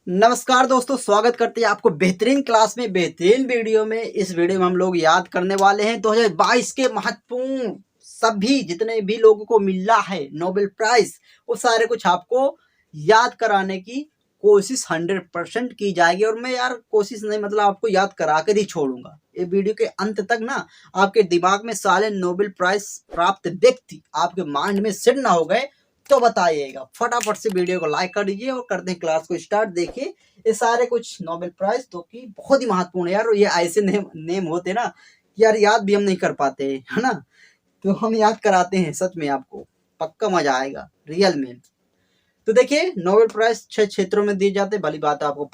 नमस्कार दोस्तों, स्वागत करते हैं आपको बेहतरीन क्लास में, बेहतरीन वीडियो में। इस वीडियो में हम लोग याद करने वाले हैं 2022 के महत्वपूर्ण सभी जितने भी लोगों को मिला है नोबेल प्राइज, वो सारे कुछ आपको याद कराने की कोशिश 100% की जाएगी। और मैं यार कोशिश नहीं, मतलब आपको याद करा कर ही छोड़ूंगा। ये वीडियो के अंत तक ना आपके दिमाग में सारे नोबेल प्राइज प्राप्त व्यक्ति आपके माइंड में सेट ना हो गए तो बताइएगा। फटाफट से वीडियो को लाइक कर दीजिए और करते हैं क्लास को स्टार्ट। देखिए ये सारे कुछ नोबेल प्राइज तो कि बहुत ही महत्वपूर्ण है यार। ये ऐसे नेम होते ना कि यार याद भी हम नहीं कर पाते, है ना। तो हम याद कराते हैं, सच में आपको पक्का मजा आएगा रियल में। तो देखिए नोबेल प्राइज 6 क्षेत्रों में दिए जाते हैं। भली बात है, आपको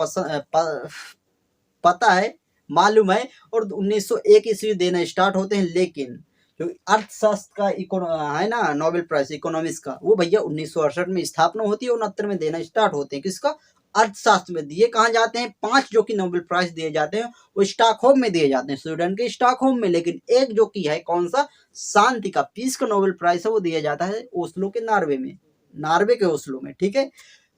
पता है, मालूम है। और 1901 ईस्वी देना स्टार्ट होते हैं, लेकिन जो अर्थशास्त्र का है ना नोबेल प्राइज इकोनॉमिक्स का, वो भैया 1968 में स्थापना होती है, 69 में देना स्टार्ट होते हैं। किसका? अर्थशास्त्र में दिए कहाँ जाते हैं? 5 जो कि नोबेल प्राइज दिए जाते हैं वो स्टॉकहोम में दिए जाते हैं, स्वीडन के स्टॉकहोम में। लेकिन एक जो कि है कौन सा, शांति का, पीस का नोबेल प्राइज है, वो दिया जाता है ओस्लो के नार्वे में, नार्वे के ओस्लो में, ठीक है।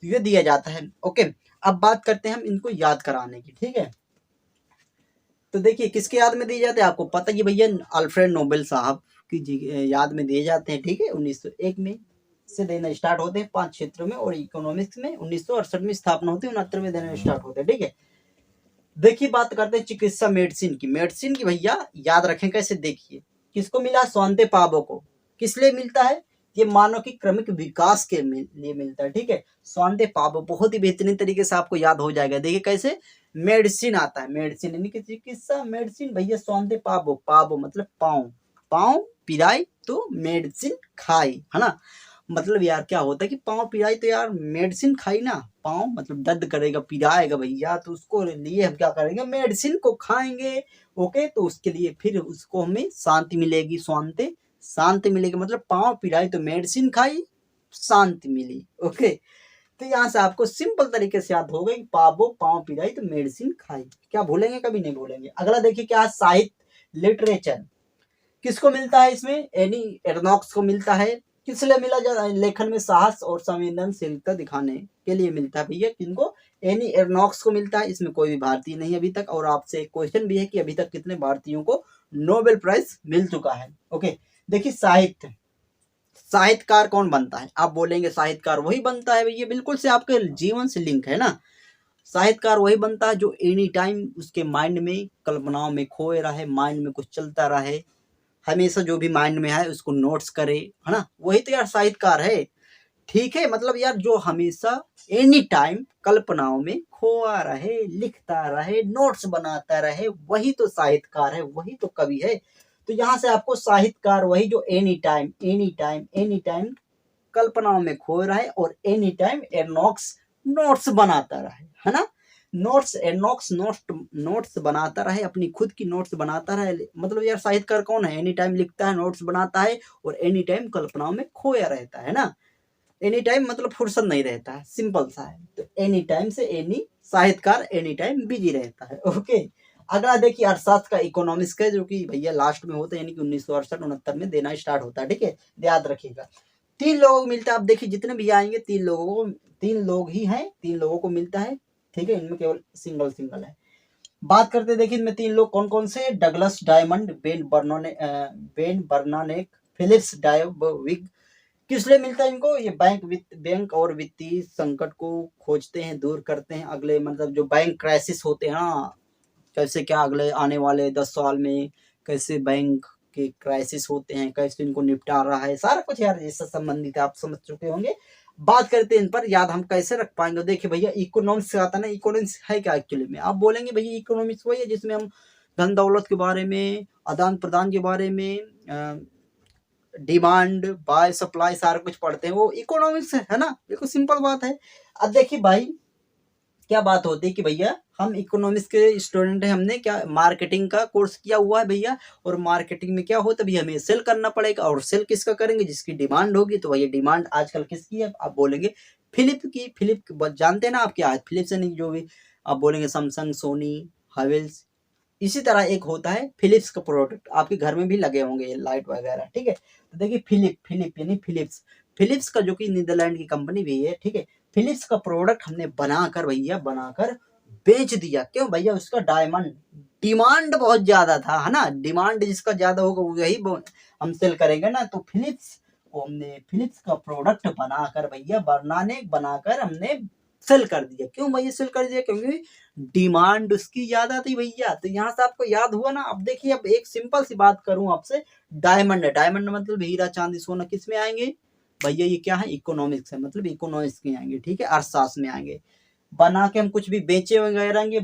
ये दिया जाता है। ओके, अब बात करते हैं हम इनको याद कराने की, ठीक है। तो देखिए किसके याद में दिए जाते हैं, आपको पता ही भैया, अल्फ्रेड नोबेल साहब की याद में दिए जाते हैं, ठीक है। 1901 में से देना स्टार्ट होते हैं 5 क्षेत्रों में, और इकोनॉमिक्स में 1968 में स्थापना होती है, 69 में देना स्टार्ट होते हैं, ठीक है। देखिए बात करते हैं चिकित्सा मेडिसिन की। मेडिसिन की भैया याद रखें कैसे, देखिए किसको मिला? स्वांते पाबो को। किस लिए मिलता है? ये मानव की क्रमिक विकास के लिए मिलता है, ठीक है। स्वांते पाबो बहुत ही बेहतरीन तरीके से आपको याद हो जाएगा। देखिए कैसे मेडिसिन आता है, मेडिसिन यानी कि चिकित्सा मेडिसिन भैया, स्वांते पाबो, पाबो मतलब पाँव, पाँव पिराई तो मेडिसिन खाई, है ना। मतलब यार क्या होता है कि पाँव पिराई तो यार मेडिसिन खाई ना, पाँव मतलब दर्द करेगा, पिराएगा भैया, तो उसको लिए हम क्या करेंगे? मेडिसिन को खाएंगे। ओके, तो उसके लिए फिर उसको हमें शांति मिलेगी, शांति, शांति मिलेगी। मतलब पाँव पिराई तो मेडिसिन खाई, शांति मिली। ओके, तो यहाँ से आपको सिंपल तरीके से याद होगा कि पाबो, पाँव पिराई तो मेडिसिन खाई। क्या भूलेंगे? कभी नहीं भूलेंगे। अगला देखिए क्या है, साहित्य, लिटरेचर। किसको मिलता है इसमें? एनी एर्नॉक्स को मिलता है। किस लिए मिला? जा लेखन में साहस और संवेदनशीलता दिखाने के लिए मिलता है भैया। किनको? एनी एर्नॉक्स को मिलता है। इसमें कोई भी भारतीय नहीं अभी तक। और आपसे एक क्वेश्चन भी है कि अभी तक कितने भारतीयों को नोबेल प्राइज मिल चुका है। ओके, देखिए साहित्य, साहित्यकार कौन बनता है? आप बोलेंगे साहित्यकार वही बनता है भैया, बिल्कुल से आपके जीवन से लिंक है ना। साहित्यकार वही बनता है जो एनी टाइम उसके माइंड में, कल्पनाओं में खोए रहे, माइंड में कुछ चलता रहे, हमेशा जो भी माइंड में है उसको नोट्स करे, है ना। वही तो यार साहित्यकार है, ठीक है। मतलब यार जो हमेशा एनी टाइम कल्पनाओं में खोआ रहे, लिखता रहे, नोट्स बनाता रहे, वही तो साहित्यकार है, वही तो कवि है। तो यहाँ से आपको साहित्यकार वही जो any time, any time, any time कल्पनाओं में खोए रहे और एनी टाइम एनॉक्स नोट्स बनाता रहे, है ना। नोट्स, एनॉक्स नोट्स बनाता रहे, अपनी खुद की नोट्स बनाता रहे। मतलब यार साहित्यकार कौन है? एनी टाइम लिखता है, नोट्स बनाता है और एनी टाइम कल्पनाओं में खोया रहता है ना। एनी टाइम मतलब फुर्सत नहीं रहता है, सिंपल सा है। तो एनी टाइम से एनी, साहित्यकार एनी टाइम बिजी रहता है। ओके, अगला देखिए अर्थशास्त्र का, इकोनॉमिक्स का, जो कि भैया लास्ट में होता है, यानी कि 1968-69 में देना स्टार्ट होता है, ठीक है। याद रखिएगा 3 लोगों को मिलता है। आप देखिए जितने भी आएंगे 3 लोगों को, 3 लोग ही हैं, 3 लोगों को मिलता है, ठीक है। इनमें केवल सिंगल सिंगल है। बात करते देखिए इनमें 3 लोग कौन कौन से? Douglas Diamond, Ben Bernanke, Philips Dybvig. किस लिए मिलता है इनको? ये बैंक और वित्तीय संकट को खोजते हैं, दूर करते हैं। अगले मतलब जो बैंक क्राइसिस होते हैं ना, कैसे क्या अगले आने वाले 10 साल में कैसे बैंक के क्राइसिस होते हैं, कैसे इनको निपटा रहा है, सारा कुछ यार इससे संबंधित है, आप समझ चुके होंगे। बात करते हैं इन पर, याद हम कैसे रख पाएंगे। देखिए भैया इकोनॉमिक्स आता है ना, इकोनॉमिक्स है क्या एक्चुअली में? आप बोलेंगे भैया इकोनॉमिक्स वही है जिसमें हम धन दौलत के बारे में, आदान प्रदान के बारे में, डिमांड बाय सप्लाई सारा कुछ पढ़ते हैं, वो इकोनॉमिक्स है ना। बिल्कुल सिंपल बात है। अब देखिए भाई क्या बात होती है कि भैया हम इकोनॉमिक्स के स्टूडेंट हैं, हमने क्या मार्केटिंग का कोर्स किया हुआ है भैया। और मार्केटिंग में क्या होता है भैया, हमें सेल करना पड़ेगा। और सेल किसका करेंगे? जिसकी डिमांड होगी। तो भैया डिमांड आजकल किसकी है? आप बोलेंगे फिलिप की। फिलिप जानते हैं ना आप क्या है? फिलिप से नहीं, जो भी आप बोलेंगे सैमसंग, सोनी, हावेल्स। इसी तरह एक होता है फिलिप्स का प्रोडक्ट, आपके घर में भी लगे होंगे ये लाइट वगैरह, ठीक है। तो देखिए फिलिप, फिलिप यानी फिलिप्स, फिलिप्स का जो कि नीदरलैंड की कंपनी भी है, ठीक है। फिलिप्स का प्रोडक्ट हमने बनाकर भैया बनाकर बेच दिया। क्यों भैया? उसका डिमांड बहुत ज्यादा था, है ना। डिमांड जिसका ज्यादा होगा वही हम सेल करेंगे ना। तो फिलिप्स को हमने फिलिप्स का प्रोडक्ट बनाकर भैया बनाकर हमने सेल कर दिया। क्यों भैया सेल कर दिया? क्योंकि डिमांड उसकी ज्यादा थी भैया। तो यहाँ से आपको याद हुआ ना। अब देखिए, अब एक सिंपल सी बात करूं आपसे, डायमंड मतलब हीरा चांदी सोना किस में आएंगे भैया? ये क्या है? इकोनॉमिक्स है, मतलब इकोनॉमिक्स में आएंगे, ठीक है, अर्थशास्त्र में आएंगे। बना के हम कुछ भी बेचे वगैरह,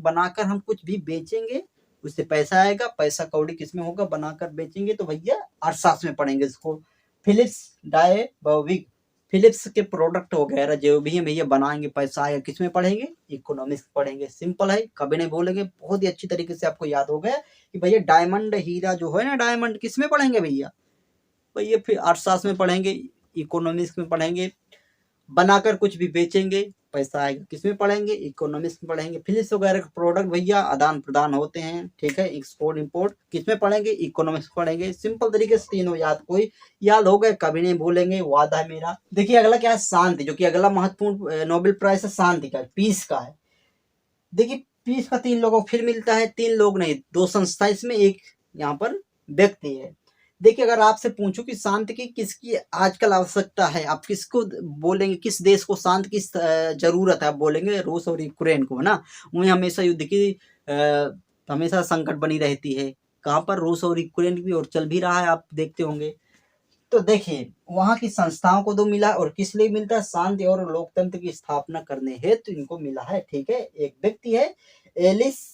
बनाकर हम कुछ भी बेचेंगे, उससे पैसा आएगा। पैसा कौड़ी किसमें होगा? बनाकर बेचेंगे तो भैया अर्थशास्त्र में पढ़ेंगे इसको। फिलिप्स डायबॉविक फिलिप्स के प्रोडक्ट वगैरह जो भी है भैया बनाएंगे, पैसा आएगा, किसमें पढ़ेंगे? इकोनॉमिक्स पढ़ेंगे। सिंपल है, कभी नहीं भूलेंगे। बहुत ही अच्छी तरीके से आपको याद हो गया कि भैया डायमंड हीरा जो है ना, डायमंड किसमें पढ़ेंगे भैया? भैया फिर अर्थशास्त्र में पढ़ेंगे, इकोनॉमिक्स में पढ़ेंगे। बनाकर कुछ भी बेचेंगे, पैसा आएगा, किसमें पढ़ेंगे? इकोनॉमिक्स में पढ़ेंगे। फिलिप्स वगैरह के प्रोडक्ट भैया आदान प्रदान होते हैं, ठीक है, एक्सपोर्ट इंपोर्ट किसमें पढ़ेंगे? इकोनॉमिक्स पढ़ेंगे। सिंपल तरीके से तीनों याद हो गए, कभी नहीं भूलेंगे, वादा है मेरा। देखिए अगला क्या है? शांति, जो कि अगला महत्वपूर्ण नोबेल प्राइज है शांति का, पीस का है। देखिए पीस का 3 लोगों को फिर मिलता है। 3 लोग नहीं, 2 संस्था इसमें, एक यहाँ पर व्यक्ति है। देखिए अगर आपसे पूछूं कि शांति की किसकी आजकल आवश्यकता है, आप किसको बोलेंगे? किस देश को शांति की जरूरत है? आप बोलेंगे रूस और यूक्रेन को, है ना। उन्हें हमेशा युद्ध की हमेशा संकट बनी रहती है। कहाँ पर? रूस और यूक्रेन की, और चल भी रहा है, आप देखते होंगे। तो देखिए वहां की संस्थाओं को तो मिला, और किस लिए मिलता है? शांति और लोकतंत्र की स्थापना करने हेतु इनको मिला है, ठीक है। एक व्यक्ति है एलिस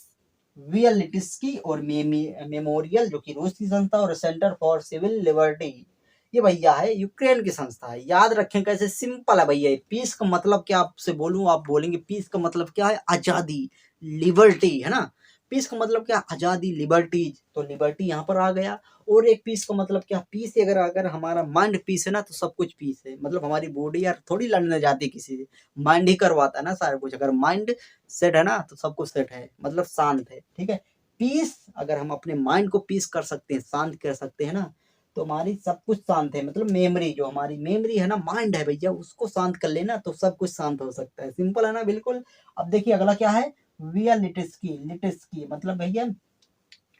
वियलिटिस्की और मेमोरियल, जो कि रूस की संस्था, और सेंटर फॉर सिविल लिबर्टी, ये भैया है यूक्रेन की संस्था है। याद रखें कैसे, सिंपल है भैया। पीस का मतलब क्या आपसे बोलूं, आप बोलेंगे पीस का मतलब क्या है? आजादी, लिबर्टी, है ना। पीस का मतलब क्या? आजादी, लिबर्टीज। तो लिबर्टी यहाँ पर आ गया। और एक पीस का मतलब क्या? पीस अगर हमारा माइंड पीस है ना, तो सब कुछ पीस है। मतलब हमारी बॉडी यार थोड़ी लड़ने जाती किसी से, माइंड ही करवाता है ना सारा कुछ। अगर माइंड सेट है ना, तो सब कुछ सेट है, मतलब शांत है, ठीक है। पीस, अगर हम अपने माइंड को पीस कर सकते हैं, शांत कर सकते हैं ना, तो हमारी सब कुछ शांत है। मतलब मेमोरी, जो हमारी मेमोरी है ना, माइंड है भैया, उसको शांत कर लेना तो सब कुछ शांत हो सकता है। सिंपल है ना, बिल्कुल। अब देखिए अगला क्या है? विया लिटिस्की मतलब भैया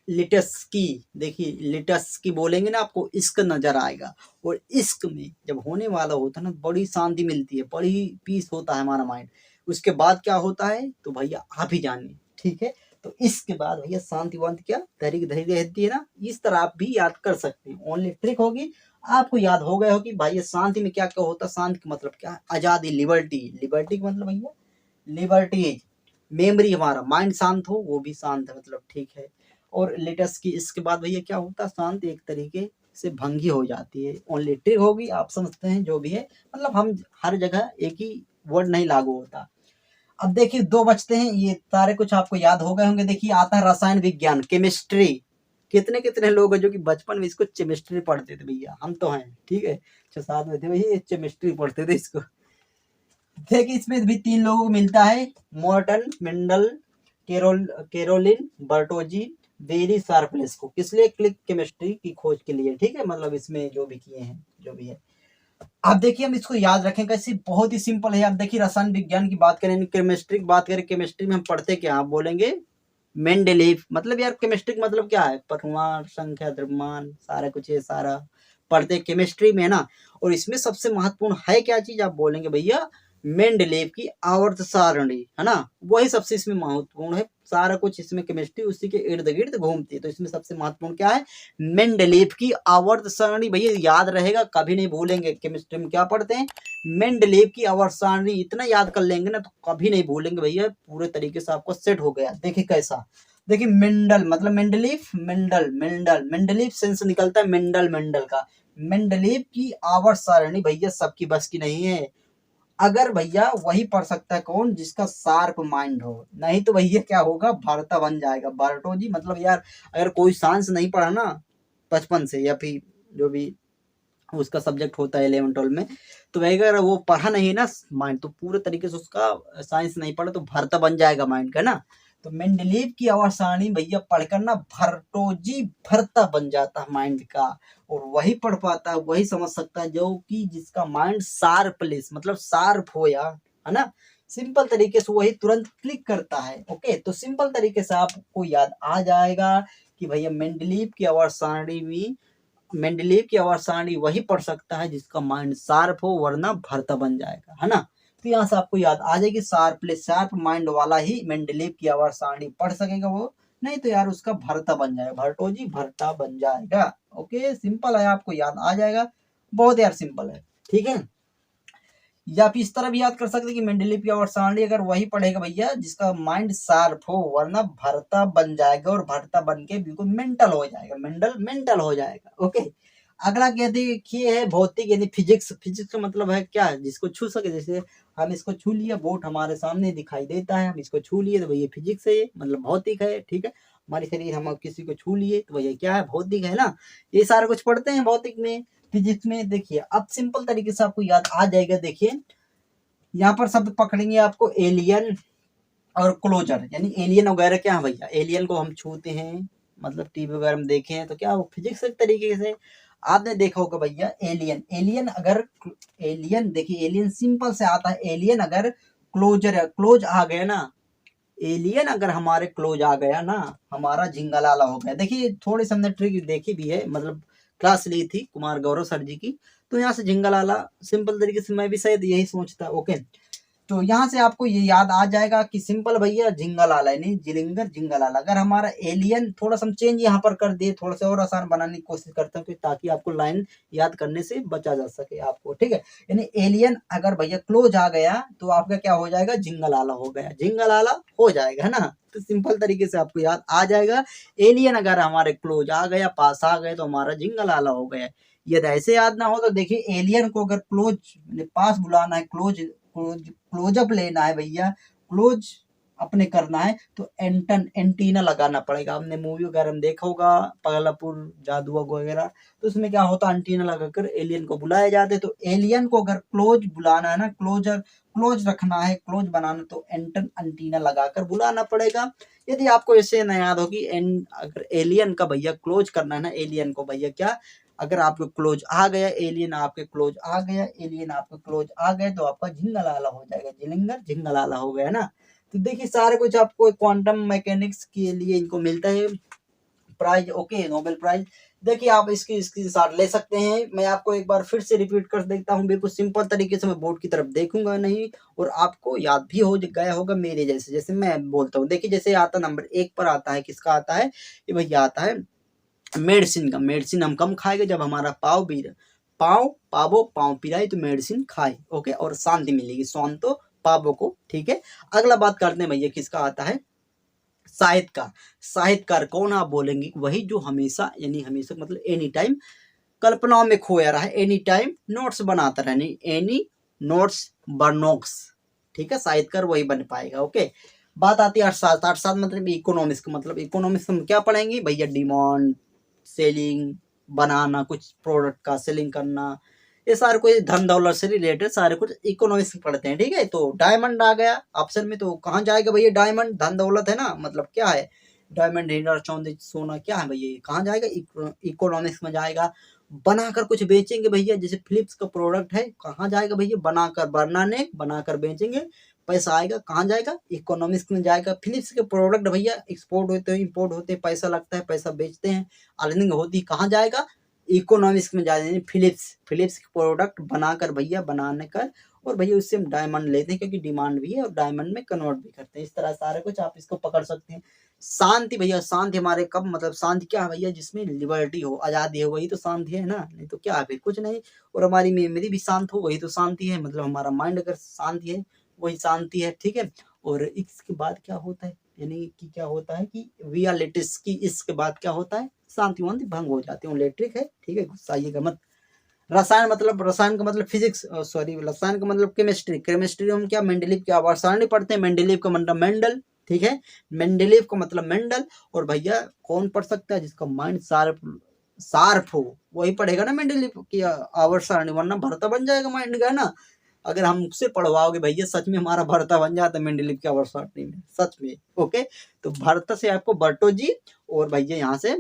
लिटस्की। देखिए लिटस्की बोलेंगे ना, आपको इश्क नजर आएगा। और इश्क में जब होने वाला होता है ना, बड़ी शांति मिलती है, बड़ी पीस होता है हमारा माइंड। उसके बाद क्या होता है तो भैया आप ही जानिए, ठीक है। तो इसके बाद भैया शांति वांति क्या धैर्य धैर्य रहती है ना। इस तरह आप भी याद कर सकते हैं। ओनली ट्रिक होगी, आपको याद हो गया हो कि भाई शांति में क्या क्या होता है। शांति का मतलब क्या है? आजादी, लिबर्टी। लिबर्टी का मतलब भैया लिबर्टी, मेमोरी, हमारा माइंड शांत हो, वो भी शांत है, मतलब ठीक है। और लेटेस्ट की इसके बाद भैया क्या होता है? शांत एक तरीके से भंगी हो जाती है। ओनली ट्रिक होगी, आप समझते हैं जो भी है। मतलब हम हर जगह एक ही वर्ड नहीं लागू होता। अब देखिए 2 बचते हैं, ये सारे कुछ आपको याद हो गए होंगे। देखिए आता है रसायन विज्ञान, केमिस्ट्री। कितने कितने लोग हैं जो कि बचपन में इसको केमिस्ट्री पढ़ते थे भैया। हम तो हैं, ठीक है, 6-7 में थे भैया, केमिस्ट्री पढ़ते थे इसको। देखिए इसमें भी 3 लोगों को मिलता है, Morten, Meldal, Carolyn Bertozzi, Barry Sharpless को। किस लिए? क्लिक केमिस्ट्री की खोज के लिए, ठीक है। मतलब इसमें जो भी किए हैं, जो भी है। अब देखिए हम इसको याद रखें कैसे, बहुत ही सिंपल है। अब देखिए रसायन विज्ञान की बात करें, केमिस्ट्री की बात करें, केमिस्ट्री में हम पढ़ते क्या? आप बोलेंगे मेंडेलीव। मतलब यार केमिस्ट्री का मतलब क्या है? परमाणु संख्या, द्रव्यमान, सारा कुछ ये सारा पढ़ते केमिस्ट्री में, है ना। और इसमें सबसे महत्वपूर्ण है क्या चीज? आप बोलेंगे भैया मेंडेलीव की आवर्त सारणी, है ना। वही सबसे इसमें महत्वपूर्ण है। सारा कुछ इसमें केमिस्ट्री उसी के इर्द गिर्द घूमती है। तो इसमें सबसे महत्वपूर्ण क्या है? मेंडेलीव की आवर्त सारणी। भैया याद रहेगा, कभी नहीं भूलेंगे। केमिस्ट्री में क्या पढ़ते हैं? मेंडेलीव की आवर्त सारणी। इतना याद कर लेंगे ना तो कभी नहीं भूलेंगे भैया, पूरे तरीके से आपको सेट हो गया। देखिए कैसा, देखिए मेंडल मतलब मेंडलीव, मेंडलीव सेंस निकलता है मेंडल का। मेंडलीव की आवर्त सारणी भैया सबकी बस की नहीं है। अगर भैया वही पढ़ सकता है कौन? जिसका शार्प माइंड हो। नहीं तो भैया क्या होगा? भारता बन जाएगा। बार्टोजी मतलब यार, अगर कोई साइंस नहीं पढ़ा ना बचपन से, या फिर जो भी उसका सब्जेक्ट होता है 11-12 में, तो वही अगर वो पढ़ा नहीं ना माइंड, तो पूरे तरीके से उसका साइंस नहीं पढ़ा तो भरता बन जाएगा माइंड का ना। तो मेंडलीव की आवर्त सारणी भैया पढ़कर ना भरटोजी भरता बन जाता है माइंड का, और वही पढ़ पाता है, वही समझ सकता है जो कि जिसका माइंड शार्पलेस मतलब शार्प हो, या है ना, सिंपल तरीके से वही तुरंत क्लिक करता है। ओके, तो सिंपल तरीके से आपको याद आ जाएगा कि भैया मेंडलीव की आवर्त सारणी में मेंडलीव की आवर्त सारणी वही पढ़ सकता है जिसका माइंड शार्प हो, वरना भरता बन जाएगा, है ना। तो यहाँ से आपको याद आ जाएगी शार्पलेस शार्प माइंड वाला ही मेंडलीव की आवर्त सारणी पढ़ सकेगा, वो नहीं तो यार उसका भरता बन जाएगा, भरटोजी भरता बन जाएगा। ओके, सिंपल है, आपको याद आ जाएगा, बहुत यार सिंपल है, ठीक है। या आप इस तरह भी याद कर सकते हैं कि मेंडलीव की आवर्त सारणी अगर वही पढ़ेगा भैया जिसका माइंड शार्प हो, वरना भरता बन जाएगा, और भरता बन के बिल्कुल मेंटल हो जाएगा, मेंटल हो जाएगा। ओके, अगला क्या देखिए है भौतिक यानी फिजिक्स। फिजिक्स का मतलब है क्या, जिसको छू सके, जैसे हम इसको छू लिया, बोट हमारे सामने दिखाई देता है, हम इसको छू लिए तो भैया फिजिक्स है, ये मतलब भौतिक है, ठीक है। हमारे शरीर हम किसी को छू लिए तो भैया क्या है, भौतिक है ना। ये सारा कुछ पढ़ते हैं भौतिक में, फिजिक्स में। देखिए अब सिंपल तरीके से आपको याद आ जाएगा। देखिए यहाँ पर शब्द पकड़ेंगे आपको एलियन और क्लोजर, यानी एलियन वगैरह क्या है भैया, एलियन को हम छूते हैं, मतलब टीवी वगैरह में देखे हैं तो क्या वो फिजिक्स एक तरीके से आपने देखा होगा भैया। एलियन एलियन अगर एलियन देखिए, एलियन सिंपल से आता है, एलियन अगर क्लोज आ गया ना, एलियन अगर हमारे क्लोज आ गया ना, हमारा झिंगालाला हो गया। देखिए थोड़ी सी हमने ट्रिक देखी भी है, मतलब क्लास ली थी कुमार गौरव सर जी की, तो यहाँ से झिंगालाला सिंपल तरीके से मैं भी शायद यही सोचता। ओके, तो यहाँ से आपको ये याद आ जाएगा कि सिंपल भैया झिंगालाला यानी जिलिंगर झिंगालाला। अगर हमारा एलियन थोड़ा सा हम चेंज यहाँ पर कर दिए, थोड़ा सा और आसान बनाने की कोशिश करते हैं ताकि आपको लाइन याद करने से बचा जा सके आपको, ठीक है। यानी एलियन अगर भैया क्लोज आ गया तो आपका क्या हो जाएगा, झिंगालाला हो गया, झिंगालाला हो जाएगा, है ना। तो सिंपल तरीके से आपको याद आ जाएगा, एलियन अगर हमारे क्लोज आ गया, पास आ गए, तो हमारा झिंगालाला हो गया। यदि ऐसे याद ना हो तो देखिए एलियन को अगर क्लोज पास बुलाना है, क्लोजअप लेना है भैया, क्लोज अपने करना है, तो एंटीना लगाना पड़ेगा। हमने मूवी वगैरह में देखा होगा, पगलापुर जादू वगैरह, तो उसमें क्या होता है, एंटीना लगाकर एलियन को बुलाया जाता है। तो एलियन को अगर क्लोज बुलाना है ना, क्लोज रखना है, क्लोज बनाना, तो एंटीना लगाकर बुलाना पड़ेगा। यदि आपको ऐसे न याद होगी, अगर एलियन का भैया क्लोज करना है ना, एलियन को भैया क्या, अगर आपके क्लोज आ गया, एलियन आपके क्लोज आ गया, एलियन आपके क्लोज आ गए, तो आपका झिंगालाला हो जाएगा, जिलिंगर झिंगालाला हो गया ना। तो देखिए सारे कुछ आपको क्वांटम मैकेनिक्स के लिए इनको मिलता है प्राइज। Okay, Nobel prize. देखिए आप इसकी साथ ले सकते हैं। मैं आपको एक बार फिर से रिपीट कर देता हूँ, बिल्कुल सिंपल तरीके से, मैं बोर्ड की तरफ देखूंगा नहीं, और आपको याद भी हो गया होगा मेरे जैसे, जैसे मैं बोलता हूँ। देखिए जैसे आता नंबर 1 पर आता है, किसका आता है ये भैया, आता है मेडिसिन का। मेडिसिन हम कम खाएंगे जब हमारा पावो पिराई तो मेडिसिन खाए। ओके, और शांति मिलेगी, शांतो पावो को, ठीक है। अगला बात करते हैं भैया, किसका आता है, साहित्यकार। साहित्यकार कौन आप बोलेंगे, वही जो हमेशा यानी हमेशा मतलब एनी टाइम कल्पनाओं में खोया रहा है, एनी टाइम नोट्स बनाता रहे, एनी नोट्स बर्नोक्स, ठीक है। साहित्यकार वही बन पाएगा। ओके, बात आती है अर्थशास्त्र। अर्थशास्त्र मतलब इकोनॉमिक्स का, मतलब इकोनॉमिक्स में क्या पढ़ेंगे भैया, डिमांड, सेलिंग, बनाना कुछ प्रोडक्ट का सेलिंग करना, ये सारे कुछ धन दौलत से रिलेटेड सारे कुछ इकोनॉमिक्स पढ़ते हैं, ठीक है। तो डायमंड आ गया ऑप्शन में, तो कहाँ जाएगा भैया, डायमंड धन दौलत है ना, मतलब क्या है, डायमंड हीरा चांदी सोना क्या है भैया, कहाँ जाएगा, इकोनॉमिक्स में जाएगा। बनाकर कुछ बेचेंगे भैया, जैसे फिलिप्स का प्रोडक्ट है, कहाँ जाएगा भैया, बनाकर बेचेंगे, पैसा आएगा, कहाँ जाएगा, इकोनॉमिक्स में जाएगा। फिलिप्स के प्रोडक्ट भैया एक्सपोर्ट होते हैं, इंपोर्ट होते हैं, पैसा लगता है, पैसा बेचते हैं, अर्निंग होती, कहाँ जाएगा, इकोनॉमिक्स में जाएगा। फिलिप्स के प्रोडक्ट बनाकर भैया, बनाने कर, और भैया उससे हम डायमंड लेते हैं, क्योंकि डिमांड भी है, और डायमंड में कन्वर्ट भी करते हैं। इस तरह सारे कुछ आप इसको पकड़ सकते हैं। शांति भैया, शांति हमारे कब, मतलब शांति क्या है भैया, जिसमें लिबर्टी हो, आजादी हो, वही तो शांति है ना, नहीं तो क्या है फिर, कुछ नहीं। और हमारी मेमोरी भी शांत हो, वही तो शांति है, मतलब हमारा माइंड अगर शांति है, वही शांति है, ठीक है। और इसके बाद क्या होता है, यानी कि क्या होता है कि वी आर लेटेस्ट की, इसके बाद क्या होता है, शांति वांति भंग हो जाती है, इलेक्ट्रिक है, ठीक है, गुस्साइएगा मत। रसायन का मतलब फिजिक्स, सॉरी, रसायन का मतलब केमिस्ट्री हम क्या, मेंडलीव की आवर्त सारणी पढ़ते हैं। मेंडलीव का मतलब मेंडल, ठीक है, मेंडलीव का मतलब मेंडल। और भैया कौन पढ़ सकता है, जिसका माइंड शार्प हो, वही पढ़ेगा ना मेंडलीव की आवर्त सारणी, वरना भरता बन जाएगा माइंड का, है ना। अगर हमसे पढ़वाओगे भैया सच में हमारा भरता बन जाता मेंडलीव की वर्षावृत्ति में, सच में। ओके, तो भरता से आपको बर्टो जी और भैया यहाँ से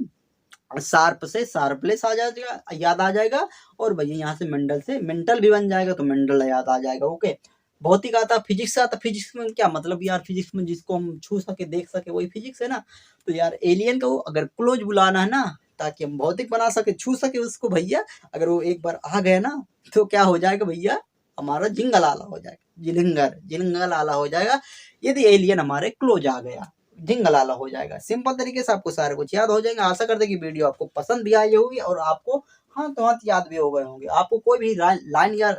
शार्प से शार्पलेस आ जाएगा, याद आ जाएगा, और भैया यहाँ से मेंडल से मेंटल भी बन जाएगा, तो मेंडल याद आ जाएगा। ओके, भौतिक आता, फिजिक्स आता, फिजिक्स में क्या मतलब यार, फिजिक्स में जिसको हम छू सके देख सके वही फिजिक्स है ना। तो यार एलियन को अगर क्लोज बुलाना है ना, ताकि हम भौतिक बना सके, छू सके उसको भैया, अगर वो एक बार आ गए ना तो क्या हो जाएगा भैया, हमारा जिंगलाला हो जाएगा, जिंगलाला हो जाएगा, यदि एलियन हमारे क्लोज आ गया, जिंगलाला हो जाएगा। सिंपल तरीके से आपको सारे कुछ याद हो जाएंगे। आशा करते हैं कि वीडियो आपको पसंद भी आई होगी और आपको हाँ तो हाँ याद भी हो गए होंगे। आपको कोई भी लाइन या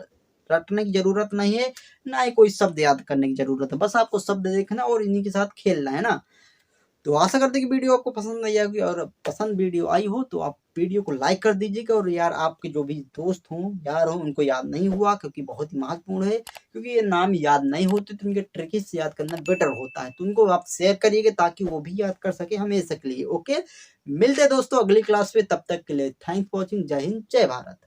रटने की जरूरत नहीं है, ना ही कोई शब्द याद करने की जरूरत है, बस आपको शब्द देखना और इन्हीं के साथ खेलना है ना। तो आशा करते हैं कि वीडियो आपको पसंद आई होगी, और पसंद वीडियो आई हो तो आप वीडियो को लाइक कर दीजिएगा। और यार आपके जो भी दोस्त हों यार हों उनको याद नहीं हुआ, क्योंकि बहुत ही महत्वपूर्ण है, क्योंकि ये नाम याद नहीं होते तो उनके ट्रिक से याद करना बेटर होता है, तो उनको आप शेयर करिएगा ताकि वो भी याद कर सके हमेशा के लिए। ओके, मिलते हैं दोस्तों अगली क्लास में, तब तक के लिए थैंक्स फॉर वॉचिंग। जय हिंद, जय भारत।